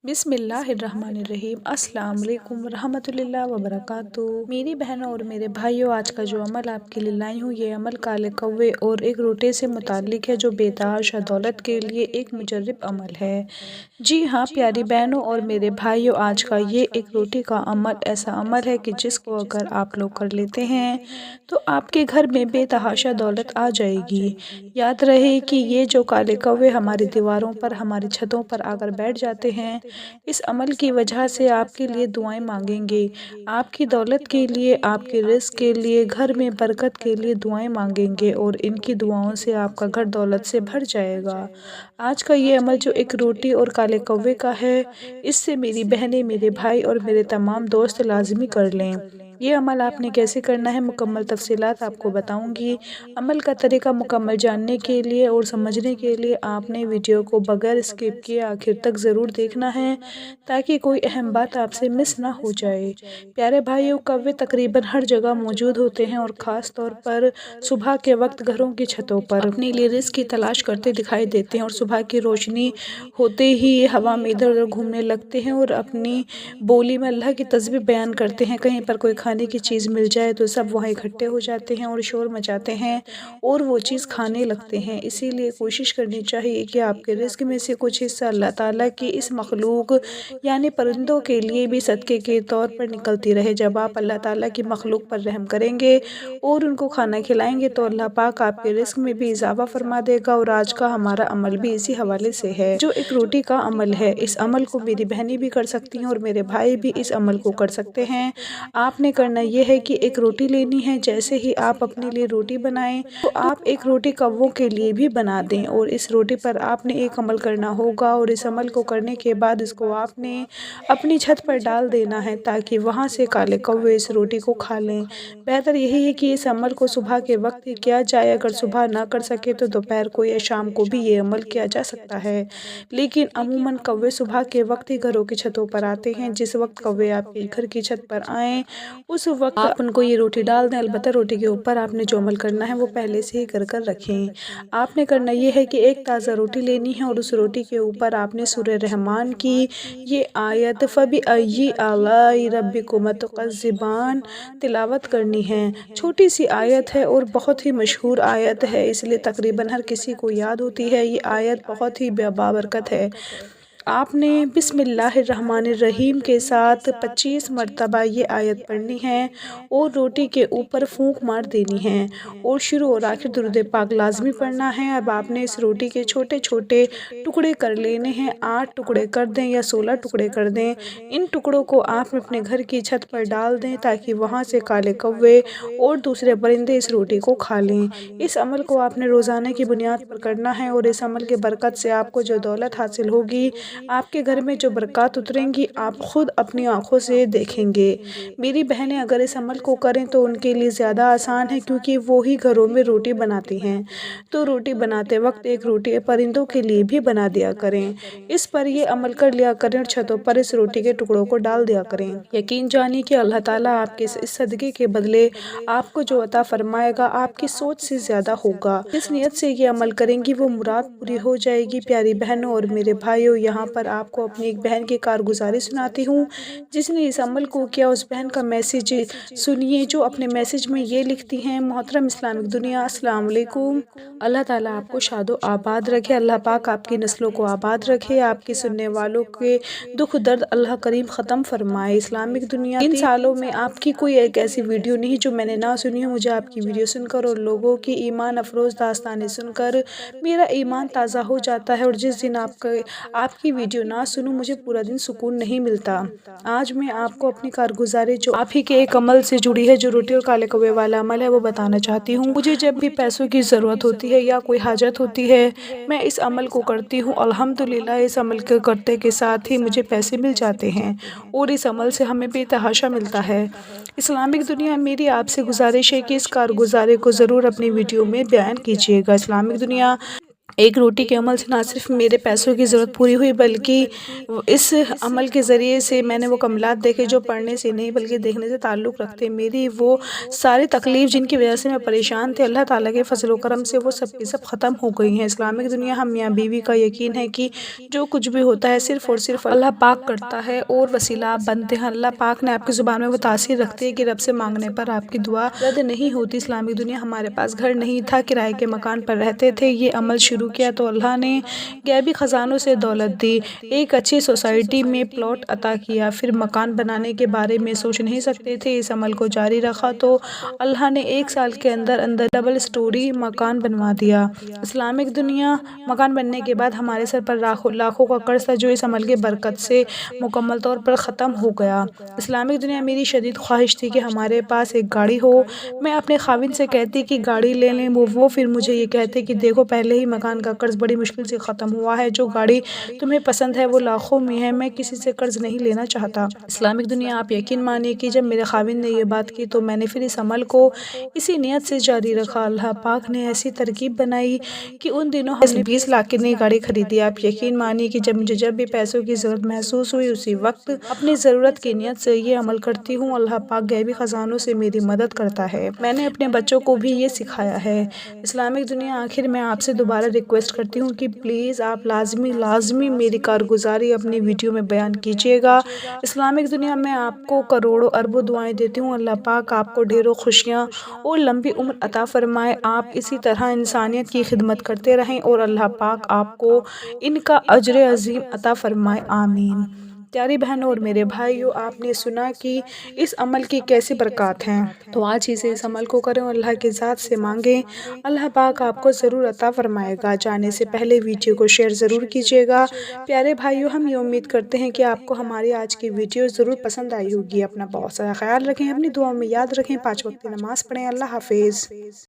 बिस्मिल्लाहिर्रहमानिर्रहीम। अस्सलाम वालेकुम रहमतुल्लाहि व बरकातहू। मेरी बहनों और मेरे भाइयों, आज का जो अमल आपके लिए लाई हूँ, ये अमल काले कौवे और एक रोटे से मुताल्लिक है, जो बेतहाशा दौलत के लिए एक मुजर्रब अमल है। जी हाँ प्यारी बहनों और मेरे भाइयों, आज का ये एक रोटी का अमल ऐसा अमल है कि जिसको अगर आप लोग कर लेते हैं तो आपके घर में बेतहाशा दौलत आ जाएगी। याद रहे कि ये जो काले कौवे हमारी दीवारों पर, हमारी छतों पर आकर बैठ जाते हैं, इस अमल की वजह से आपके लिए दुआएं मांगेंगे, आपकी दौलत के लिए, आपके रिज़्क़ के लिए, घर में बरकत के लिए दुआएं मांगेंगे और इनकी दुआओं से आपका घर दौलत से भर जाएगा। आज का ये अमल जो एक रोटी और काले कौवे का है, इससे मेरी बहनें, मेरे भाई और मेरे तमाम दोस्त लाजमी कर लें। ये अमल आपने कैसे करना है, मुकम्मल तफसीलात आपको बताऊंगी। अमल का तरीका मुकम्मल जानने के लिए और समझने के लिए आपने वीडियो को बगैर स्किप किए आखिर तक ज़रूर देखना है, ताकि कोई अहम बात आपसे मिस ना हो जाए। प्यारे भाइयों, कौवे तकरीबन हर जगह मौजूद होते हैं और ख़ास तौर पर सुबह के वक्त घरों की छतों पर अपने लिए रिज़्क़ की तलाश करते दिखाई देते हैं और सुबह की रोशनी होते ही ये हवा में इधर उधर घूमने लगते हैं और अपनी बोली में अल्लाह की तस्बीह बयान करते हैं। कहीं पर कोई खाने की चीज़ मिल जाए तो सब वहाँ इकट्ठे हो जाते हैं और शोर मचाते हैं और वो चीज़ खाने लगते हैं। इसीलिए कोशिश करनी चाहिए कि आपके रिज़्क़ में से कुछ हिस्सा अल्लाह ताला की इस मखलूक यानी परिंदों के लिए भी सदक़े के तौर पर निकलती रहे। जब आप अल्लाह ताला की मखलूक पर रहम करेंगे और उनको खाना खिलाएंगे तो अल्लाह पाक आपके रिज़्क़ में भी इजाफ़ा फरमा देगा। और आज का हमारा अमल भी इसी हवाले से है, जो एक रोटी का अमल है। इस अमल को मेरी बहनें भी कर सकती हैं और मेरे भाई भी इस अमल को कर सकते हैं। आपने करना यह है कि एक रोटी लेनी है। जैसे ही आप अपने लिए रोटी बनाएं तो आप एक रोटी कौवों के लिए भी बना दें और इस रोटी पर आपने एक अमल करना होगा। और इस अमल को करने के बाद इसको आपने अपनी छत पर डाल देना है, ताकि वहाँ से काले कौवे इस रोटी को खा लें। बेहतर यही है कि इस अमल को सुबह के वक्त ही किया जाए। अगर सुबह ना कर सके तो दोपहर को या शाम को भी ये अमल किया जा सकता है, लेकिन अमूमन कौवे सुबह के वक्त ही घरों की छतों पर आते हैं। जिस वक्त कौवे आपके घर की छत पर आएँ उस वक्त आप उनको ये रोटी डाल दें। अलबत्ता रोटी के ऊपर आपने जो अमल करना है वो पहले से ही कर रखें। आपने करना ये है कि एक ताज़ा रोटी लेनी है और उस रोटी के ऊपर आपने सूरह रहमान की ये आयत फ़बीअय्यि आलाई रब्बिकुमा तुकज़्ज़िबान तिलावत करनी है। छोटी सी आयत है और बहुत ही मशहूर आयत है, इसलिए तकरीबन हर किसी को याद होती है। ये आयत बहुत ही बाबरकत है। आपने बिस्मिल्लाहिर्रहमानिर्रहीम के साथ 25 मरतबा ये आयत पढ़नी है और रोटी के ऊपर फूंक मार देनी है और शुरू और आखिर दुरूद पाक लाजमी पढ़ना है। अब आपने इस रोटी के छोटे छोटे टुकड़े कर लेने हैं। 8 टुकड़े कर दें या 16 टुकड़े कर दें। इन टुकड़ों को आप अपने घर की छत पर डाल दें, ताकि वहाँ से काले कौवे और दूसरे परिंदे इस रोटी को खा लें। इस अमल को आपने रोज़ाना की बुनियाद पर करना है और इस अमल की बरकत से आपको जो दौलत हासिल होगी, आपके घर में जो बरकत उतरेंगी, आप खुद अपनी आंखों से देखेंगे। मेरी बहनें अगर इस अमल को करें तो उनके लिए ज़्यादा आसान है, क्योंकि वो ही घरों में रोटी बनाती हैं। तो रोटी बनाते वक्त एक रोटी परिंदों के लिए भी बना दिया करें। इस पर ये अमल कर लिया करें और छतों पर इस रोटी के टुकड़ों को डाल दिया करें। यकीन जानिए कि अल्लाह ताला आपके इस सदक़े के बदले आपको जो अता फरमाएगा, आपकी सोच से ज़्यादा होगा। जिस नियत से ये अमल करेंगी वो मुराद पूरी हो जाएगी। प्यारी बहनों और मेरे भाइयों, यहाँ पर आपको अपनी एक बहन की कारगुजारी सुनाती हूँ, जिसने इस अमल को किया। उस बहन का मैसेज सुनिए, जो अपने मैसेज में ये लिखती हैं: मोहतरम इस्लामिक दुनिया, अस्सलाम वालेकुम। अल्लाह ताला आपको शादो आबाद रखे। अल्लाह पाक आपकी नस्लों को आबाद रखे। आपके सुनने वालों के दुख दर्द अल्लाह करीम ख़त्म फरमाए। इस्लामिक दुनिया, इन सालों में आपकी कोई एक ऐसी वीडियो नहीं जो मैंने ना सुनी हो। मुझे आपकी वीडियो सुनकर और लोगों की ईमान अफरोज़ दास्तानें सुनकर मेरा ईमान ताज़ा हो जाता है। और जिस दिन आपकी वीडियो ना सुनूं, मुझे पूरा दिन सुकून नहीं मिलता। आज मैं आपको अपनी कारगुजारी जो आप ही के एक अमल से जुड़ी है, जो रोटी और काले कौवे वाला अमल है, वो बताना चाहती हूँ। मुझे जब भी पैसों की ज़रूरत होती है या कोई हाजत होती है, मैं इस अमल को करती हूँ। अल्हम्दुलिल्लाह, इस अमल के करते के साथ ही मुझे पैसे मिल जाते हैं और इस अमल से हमें बेतहाशा मिलता है। इस्लामिक दुनिया, मेरी आपसे गुजारिश है कि इस कारगुजारी को ज़रूर अपनी वीडियो में बयान कीजिएगा। इस्लामिक दुनिया, ایک روٹی کے عمل سے نہ صرف میرے پیسوں کی ضرورت پوری ہوئی بلکہ اس عمل کے ذریعے سے میں نے وہ کمالات دیکھے جو پڑھنے سے نہیں بلکہ دیکھنے سے تعلق رکھتے۔ میری وہ ساری تکلیف جن کی وجہ سے میں پریشان تھے، اللہ تعالیٰ کے فضل و کرم سے وہ سب کی سب ختم ہو گئی ہیں۔ اسلامک دنیا، ہم میاں بیوی کا یقین ہے کہ جو کچھ بھی ہوتا ہے صرف اور صرف اللہ پاک کرتا ہے اور وسیلہ آپ بنتے ہیں۔ اللہ پاک نے آپ کی زبان میں وہ تاثیر رکھتی ہے کہ رب سے مانگنے پر آپ کی دعا رد نہیں ہوتی۔ اسلامک دنیا، ہمارے پاس گھر نہیں تھا، کرائے کے مکان پر رہتے تھے۔ یہ عمل شروع کیا تو اللہ نے غیبی خزانوں سے دولت دی، ایک اچھی سوسائٹی میں پلاٹ عطا کیا، پھر مکان بنانے کے بارے میں سوچ نہیں سکتے تھے۔ اس عمل کو جاری رکھا تو اللہ نے 1 سال کے اندر ڈبل سٹوری مکان بنوا دیا۔ اسلامک دنیا، مکان بننے کے بعد ہمارے سر پر لاکھوں کا قرض تھا جو اس عمل کی برکت سے مکمل طور پر ختم ہو گیا۔ اسلامک دنیا، میری شدید خواہش تھی کہ ہمارے پاس ایک گاڑی ہو۔ میں اپنے خاوند سے کہتی کہ گاڑی لے لیں، وہ پھر مجھے یہ کہتے کہ دیکھو پہلے ہی مکان کا قرض بڑی مشکل سے ختم ہوا ہے، جو گاڑی تمہیں پسند ہے وہ لاکھوں میں ہے، میں کسی سے قرض نہیں لینا چاہتا۔ اسلامک دنیا، آپ یقین مانیے کہ جب میرے خاوند نے یہ بات کی تو میں نے پھر اس عمل کو اسی نیت سے جاری رکھا۔ اللہ پاک نے ایسی ترکیب بنائی کہ ان دنوں ہم نے 20 لاکھ کی نئی گاڑی خریدی۔ آپ یقین مانیے کہ مجھے جب بھی پیسوں کی ضرورت محسوس ہوئی اسی وقت اپنی ضرورت کی نیت سے یہ عمل کرتی ہوں۔ اللہ پاک غیبی خزانوں سے میری مدد کرتا ہے۔ میں نے اپنے بچوں کو بھی یہ سکھایا ہے۔ اسلامک دنیا، آخر میں آپ سے دوبارہ ریکویسٹ کرتی ہوں کہ پلیز آپ لازمی میری کارگزاری اپنی ویڈیو میں بیان کیجیے گا۔ اسلامک دنیا، میں آپ کو کروڑوں اربوں دعائیں دیتی ہوں۔ اللہ پاک آپ کو ڈھیروں خوشیاں اور لمبی عمر عطا فرمائے۔ آپ اسی طرح انسانیت کی خدمت کرتے رہیں اور اللہ پاک آپ کو ان کا اجر عظیم عطا فرمائے، آمین۔ پیاری بہنوں اور میرے بھائیوں، آپ نے سنا کہ اس عمل کی کیسی برکات ہیں، تو آج ہی سے اس عمل کو کریں اور اللہ کی ذات سے مانگیں، اللہ پاک آپ کو ضرور عطا فرمائے گا۔ جانے سے پہلے ویڈیو کو شیئر ضرور کیجیے گا۔ پیارے بھائیوں، ہم یہ امید کرتے ہیں کہ آپ کو ہماری آج کی ویڈیو ضرور پسند آئی ہوگی۔ اپنا بہت سارا خیال رکھیں، اپنی دعاؤں میں یاد رکھیں، 5 وقت کی نماز پڑھیں۔ اللہ حافظ۔